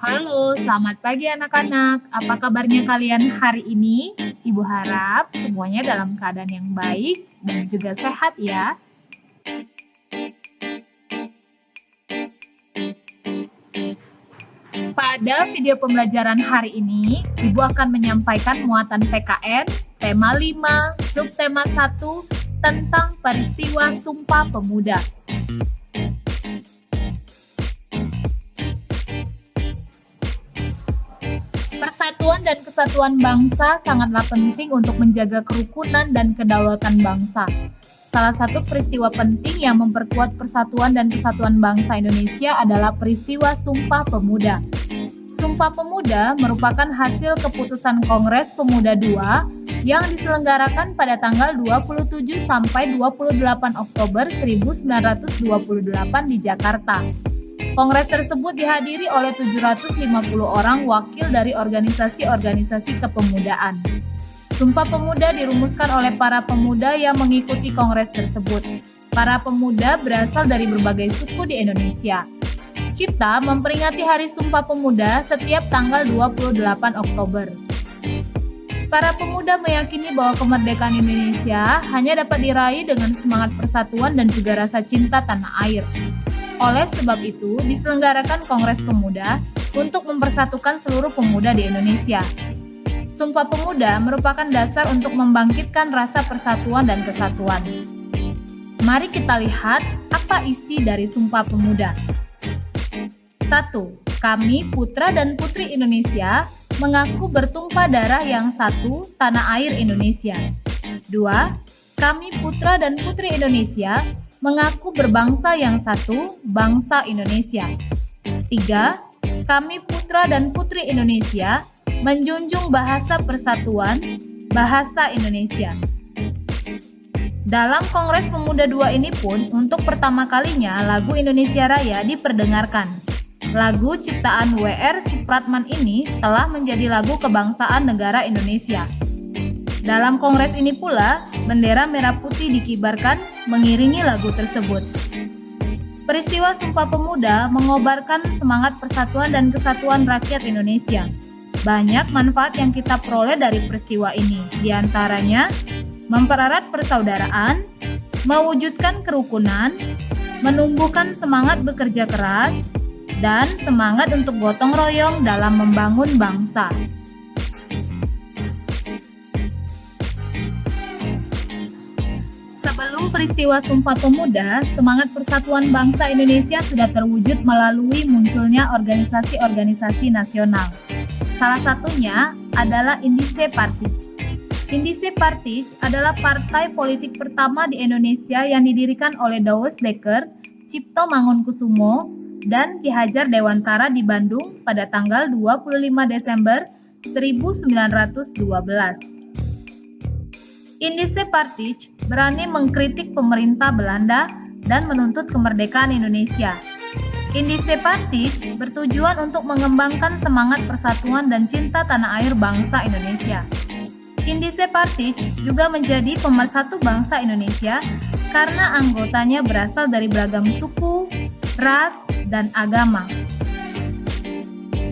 Halo, selamat pagi anak-anak. Apa kabarnya kalian hari ini? Ibu harap semuanya dalam keadaan yang baik dan juga sehat ya. Pada video pembelajaran hari ini, Ibu akan menyampaikan muatan PKN, tema 5, subtema 1, tentang peristiwa Sumpah Pemuda. Persatuan dan kesatuan bangsa sangatlah penting untuk menjaga kerukunan dan kedaulatan bangsa. Salah satu peristiwa penting yang memperkuat persatuan dan kesatuan bangsa Indonesia adalah peristiwa Sumpah Pemuda. Sumpah Pemuda merupakan hasil keputusan Kongres Pemuda II yang diselenggarakan pada tanggal 27 sampai 28 Oktober 1928 di Jakarta. Kongres tersebut dihadiri oleh 750 orang wakil dari organisasi-organisasi kepemudaan. Sumpah Pemuda dirumuskan oleh para pemuda yang mengikuti kongres tersebut. Para pemuda berasal dari berbagai suku di Indonesia. Kita memperingati Hari Sumpah Pemuda setiap tanggal 28 Oktober. Para pemuda meyakini bahwa kemerdekaan Indonesia hanya dapat diraih dengan semangat persatuan dan juga rasa cinta tanah air. Oleh sebab itu, diselenggarakan Kongres Pemuda untuk mempersatukan seluruh pemuda di Indonesia. Sumpah Pemuda merupakan dasar untuk membangkitkan rasa persatuan dan kesatuan. Mari kita lihat apa isi dari Sumpah Pemuda. 1. Kami, putra dan putri Indonesia, mengaku bertumpah darah yang satu, tanah air Indonesia. 2. Kami, putra dan putri Indonesia, mengaku berbangsa yang satu, bangsa Indonesia. 3. Kami putra dan putri Indonesia menjunjung bahasa persatuan, bahasa Indonesia. Dalam Kongres Pemuda II ini pun, untuk pertama kalinya lagu Indonesia Raya diperdengarkan. Lagu ciptaan W.R. Supratman ini telah menjadi lagu kebangsaan negara Indonesia. Dalam kongres ini pula, bendera merah putih dikibarkan mengiringi lagu tersebut. Peristiwa Sumpah Pemuda mengobarkan semangat persatuan dan kesatuan rakyat Indonesia. Banyak manfaat yang kita peroleh dari peristiwa ini, diantaranya mempererat persaudaraan, mewujudkan kerukunan, menumbuhkan semangat bekerja keras, dan semangat untuk gotong royong dalam membangun bangsa. Sebelum peristiwa Sumpah Pemuda, semangat persatuan bangsa Indonesia sudah terwujud melalui munculnya organisasi-organisasi nasional. Salah satunya adalah Indische Partij. Indische Partij adalah partai politik pertama di Indonesia yang didirikan oleh Douwes Dekker, Cipto Mangunkusumo, dan Ki Hajar Dewantara di Bandung pada tanggal 25 Desember 1912. Indische Partij berani mengkritik pemerintah Belanda dan menuntut kemerdekaan Indonesia. Indische Partij bertujuan untuk mengembangkan semangat persatuan dan cinta tanah air bangsa Indonesia. Indische Partij juga menjadi pemersatu bangsa Indonesia karena anggotanya berasal dari beragam suku, ras, dan agama.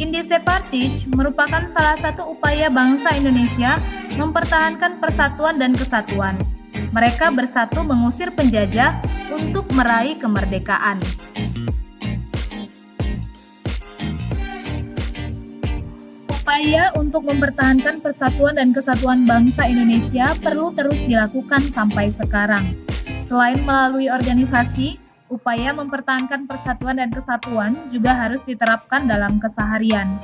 Indische Partij merupakan salah satu upaya bangsa Indonesia mempertahankan persatuan dan kesatuan. Mereka bersatu mengusir penjajah untuk meraih kemerdekaan. Upaya untuk mempertahankan persatuan dan kesatuan bangsa Indonesia perlu terus dilakukan sampai sekarang. Selain melalui organisasi, upaya mempertahankan persatuan dan kesatuan juga harus diterapkan dalam keseharian.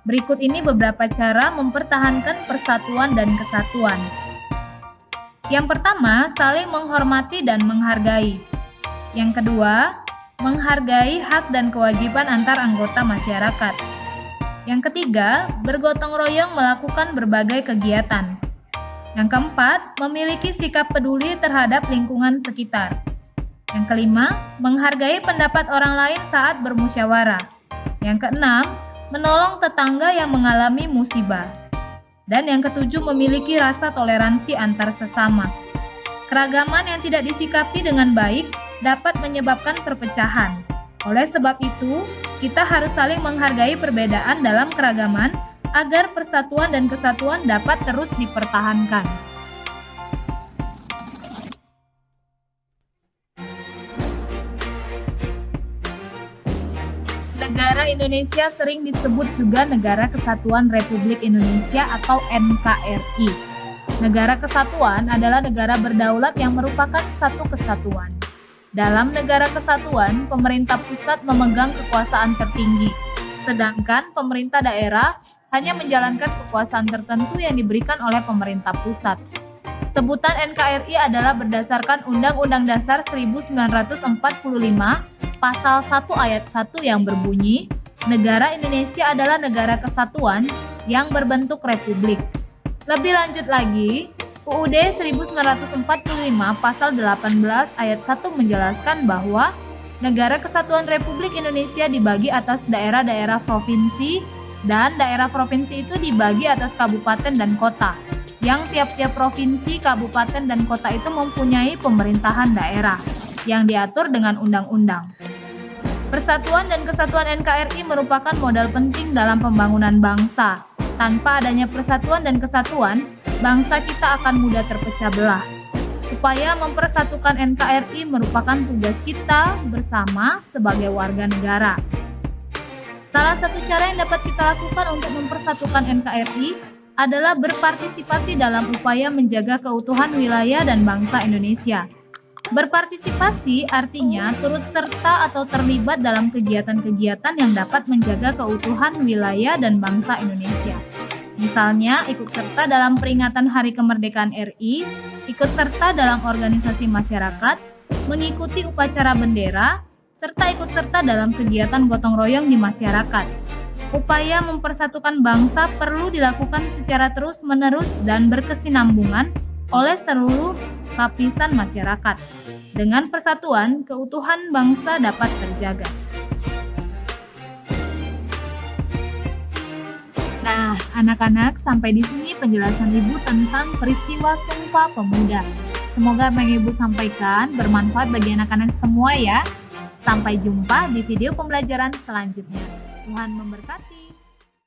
Berikut ini beberapa cara mempertahankan persatuan dan kesatuan. Yang pertama, saling menghormati dan menghargai. Yang kedua, menghargai hak dan kewajiban antar anggota masyarakat. Yang ketiga, bergotong royong melakukan berbagai kegiatan. Yang keempat, memiliki sikap peduli terhadap lingkungan sekitar. Yang kelima, menghargai pendapat orang lain saat bermusyawarah. Yang keenam, menolong tetangga yang mengalami musibah. Dan yang ketujuh, memiliki rasa toleransi antar sesama. Keragaman yang tidak disikapi dengan baik dapat menyebabkan perpecahan. Oleh sebab itu, kita harus saling menghargai perbedaan dalam keragaman agar persatuan dan kesatuan dapat terus dipertahankan. Negara Indonesia sering disebut juga Negara Kesatuan Republik Indonesia atau NKRI. Negara kesatuan adalah negara berdaulat yang merupakan satu kesatuan. Dalam negara kesatuan, pemerintah pusat memegang kekuasaan tertinggi, sedangkan pemerintah daerah hanya menjalankan kekuasaan tertentu yang diberikan oleh pemerintah pusat. Sebutan NKRI adalah berdasarkan Undang-Undang Dasar 1945 Pasal 1 Ayat 1 yang berbunyi, Negara Indonesia adalah negara kesatuan yang berbentuk republik. Lebih lanjut lagi, UUD 1945 Pasal 18 Ayat 1 menjelaskan bahwa Negara Kesatuan Republik Indonesia dibagi atas daerah-daerah provinsi, dan daerah provinsi itu dibagi atas kabupaten dan kota, yang tiap-tiap provinsi, kabupaten, dan kota itu mempunyai pemerintahan daerah yang diatur dengan undang-undang. Persatuan dan kesatuan NKRI merupakan modal penting dalam pembangunan bangsa. Tanpa adanya persatuan dan kesatuan, bangsa kita akan mudah terpecah belah. Upaya mempersatukan NKRI merupakan tugas kita bersama sebagai warga negara. Salah satu cara yang dapat kita lakukan untuk mempersatukan NKRI adalah berpartisipasi dalam upaya menjaga keutuhan wilayah dan bangsa Indonesia. Berpartisipasi artinya turut serta atau terlibat dalam kegiatan-kegiatan yang dapat menjaga keutuhan wilayah dan bangsa Indonesia. Misalnya, ikut serta dalam peringatan Hari Kemerdekaan RI, ikut serta dalam organisasi masyarakat, mengikuti upacara bendera, serta ikut serta dalam kegiatan gotong royong di masyarakat. Upaya mempersatukan bangsa perlu dilakukan secara terus-menerus dan berkesinambungan oleh seluruh lapisan masyarakat. Dengan persatuan, keutuhan bangsa dapat terjaga. Nah, anak-anak, sampai di sini penjelasan Ibu tentang peristiwa Sumpah Pemuda. Semoga apa yang Ibu sampaikan bermanfaat bagi anak-anak semua ya. Sampai jumpa di video pembelajaran selanjutnya. Tuhan memberkati.